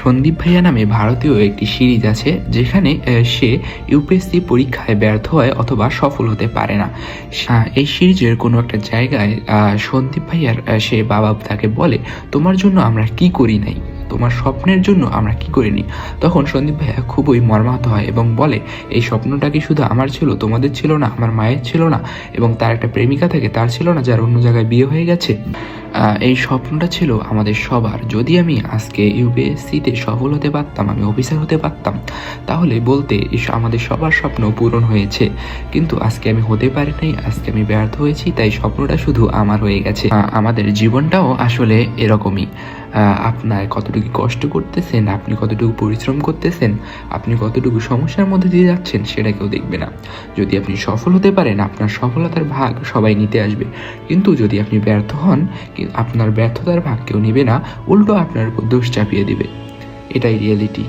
সন্দীপ ভাইয়া নামে ভারতীয় একটি সিরিজ আছে যেখানে সে ইউপিএসসি পরীক্ষায় ব্যর্থ হয় অথবা সফল হতে পারে না। এই সিরিজের কোনো একটা জায়গায় সন্দীপ ভাইয়ার সে বাবা তাকে বলে, তোমার জন্য আমরা কি করি নাই, তোমার স্বপ্নের জন্য আমরা কি করিনি। তখন সন্দীপ ভাইয়া খুবই মর্মাহত হয় এবং বলে, এই স্বপ্নটা কি শুধু আমার ছিল, তোমাদের ছিল না, আমার মায়ের ছিল না, এবং তার একটা প্রেমিকা থাকে তার ছিল না, যার অন্য জায়গায় বিয়ে হয়ে গেছে। এই স্বপ্নটা ছিল আমাদের সবার। যদি আমি আজকে ইউপিএসসিতে সফল হতে পারতাম, আমি অফিসার হতে পারতাম, তাহলে বলতে আমাদের সবার স্বপ্ন পূরণ হয়েছে। কিন্তু আজকে আমি হতে পারি নাই, আজকে আমি ব্যর্থ হয়েছি, তাই স্বপ্নটা শুধু আমার হয়ে গেছে। আমাদের জীবনটাও আসলে এরকমই। আপনার কতটুকু কষ্ট করতেছেন, আপনি কতটুকু পরিশ্রম করতেছেন, আপনি কতটুকু সমস্যার মধ্যে দিয়ে যাচ্ছেন, সেটা কেউ দেখবে না। যদি আপনি সফল হতে পারেন, আপনার সফলতার ভাগ সবাই নিতে আসবে। কিন্তু যদি আপনি ব্যর্থ হন, আপনার ব্যর্থতার ভাগ কেউ নেবে না, উল্টো আপনার উপর দোষ চাপিয়ে দিবে। এটাই রিয়েলিটি।